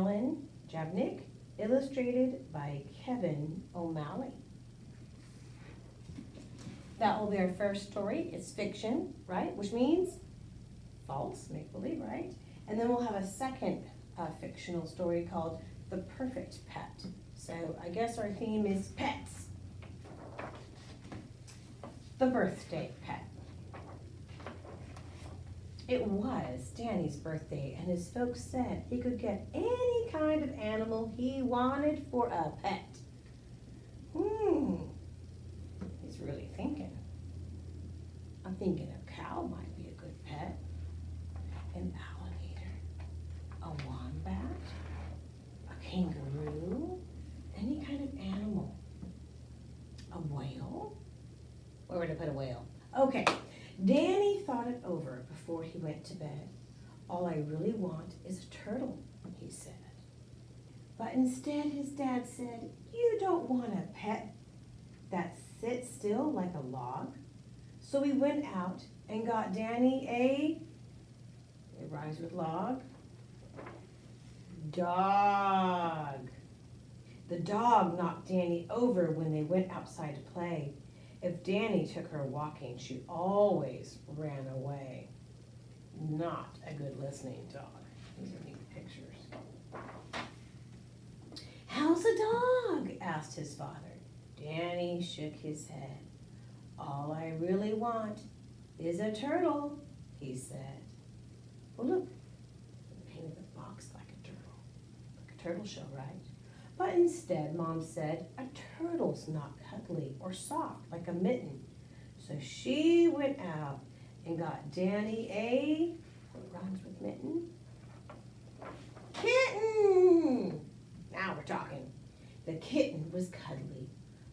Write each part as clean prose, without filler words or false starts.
Alan Jabnick, illustrated by Kevin O'Malley. That will be our first story. It's fiction, right? Which means false, make-believe, right? And then we'll have a second fictional story called The Perfect Pet. So I guess our theme is pets. The birthday pet. It was Danny's birthday, and his folks said he could get any kind of animal he wanted for a pet. He's really thinking. I'm thinking a cow might be a good pet, an alligator, a wombat, a kangaroo, any kind of animal. A whale? Where would I put a whale? Okay. Danny thought it over before he went to bed. All I really want is a turtle, he said. But instead his dad said, you don't want a pet that sits still like a log. So he went out and got Danny it rhymes with log, dog. The dog knocked Danny over when they went outside to play. If Danny took her walking, she always ran away. Not a good listening dog. These are neat pictures. How's the dog? Asked his father. Danny shook his head. All I really want is a turtle, he said. Well, look, they painted the box like a turtle. Like a turtle shell, right? But instead, Mom said, a turtle's not cuddly or soft like a mitten. So she went out and got Danny what rhymes with mitten? Kitten! Now we're talking. The kitten was cuddly,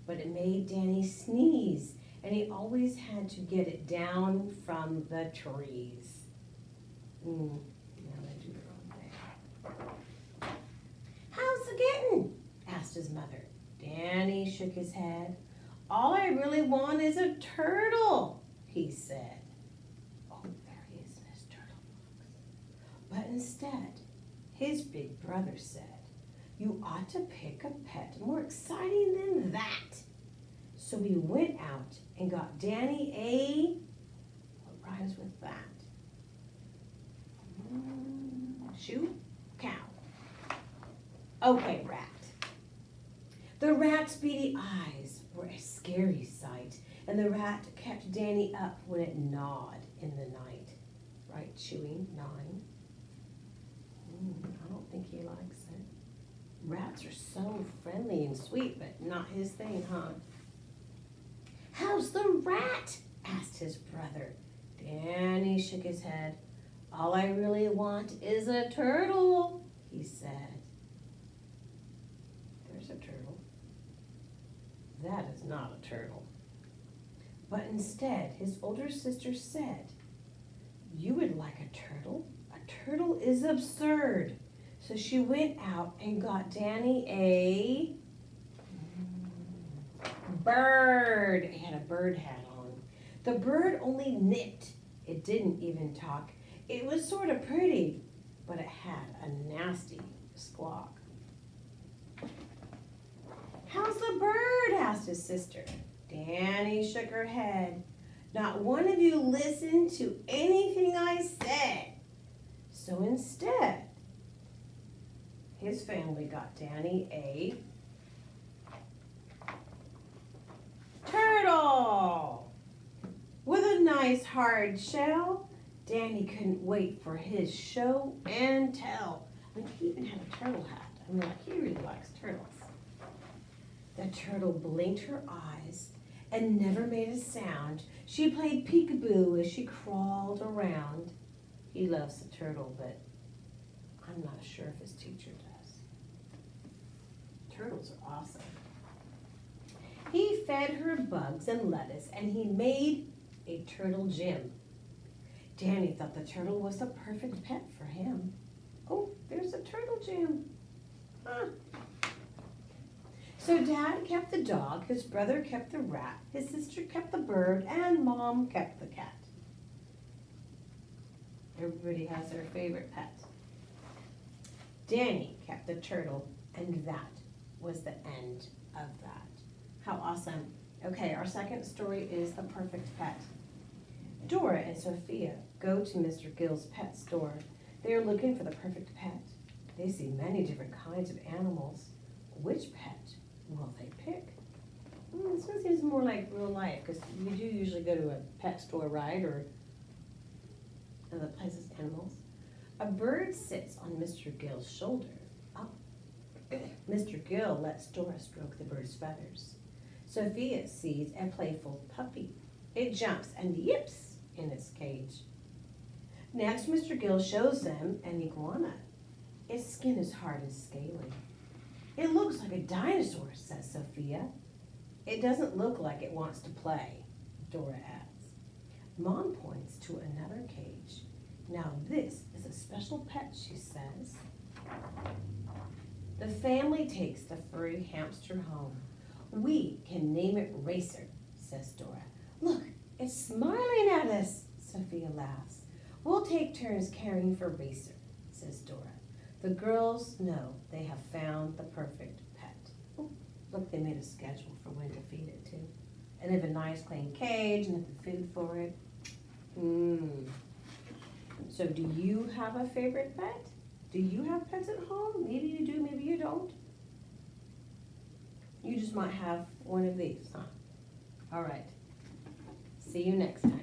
but it made Danny sneeze, and he always had to get it down from the trees. Now they do their own thing. How's the kitten? Asked his mother. Danny shook his head. All I really want is a turtle, he said. Oh, there he is in his turtle box. But instead, his big brother said, you ought to pick a pet more exciting than that. So he went out and got Danny what rhymes with that? Shoe? Cow. Okay, rat. The rat's beady eyes were a scary sight, and the rat kept Danny up when it gnawed in the night. Right, chewing, gnawing. I don't think he likes it. Rats are so friendly and sweet, but not his thing, huh? How's the rat? Asked his brother. Danny shook his head. All I really want is a turtle, he said. There's a turtle. That is not a turtle. But instead, his older sister said, you would like a turtle? A turtle is absurd. So she went out and got Danny a bird. He had a bird hat on. The bird only nipped. It didn't even talk. It was sort of pretty, but it had a nasty squawk. How's the bird? Asked his sister. Danny shook her head. Not one of you listened to anything I said. So instead, his family got Danny a turtle with a nice hard shell. Danny couldn't wait for his show and tell. I mean, he even had a turtle hat. I mean, like, he really likes turtles. The turtle blinked her eyes and never made a sound. She played peekaboo as she crawled around. He loves the turtle, but I'm not sure if his teacher does. Turtles are awesome. He fed her bugs and lettuce, and he made a turtle gym. Danny thought the turtle was the perfect pet for him. Oh, there's a turtle gym. Huh. So Dad kept the dog, his brother kept the rat, his sister kept the bird, and Mom kept the cat. Everybody has their favorite pet. Danny kept the turtle, and that was the end of that. How awesome. Okay, our second story is A Perfect Pet. Dora and Sophia go to Mr. Gill's pet store. They are looking for the perfect pet. They see many different kinds of animals. Which pet will they pick? This one seems more like real life, because we do usually go to a pet store, right? Or other places, animals. A bird sits on Mr. Gill's shoulder. Oh. Mr. Gill lets Dora stroke the bird's feathers. Sophia sees a playful puppy. It jumps and yips in its cage. Next, Mr. Gill shows them an iguana. Its skin is hard and scaly. It looks like a dinosaur, says Sophia. It doesn't look like it wants to play, Dora adds. Mom points to another cage. Now this is a special pet, she says. The family takes the furry hamster home. We can name it Racer, says Dora. Look, it's smiling at us, Sophia laughs. We'll take turns caring for Racer, says Dora. The girls know they have found the perfect pet. Oh, look, they made a schedule for when to feed it too. And they have a nice clean cage and the food for it. So do you have a favorite pet? Do you have pets at home? Maybe you do, maybe you don't. You just might have one of these, huh? All right. See you next time.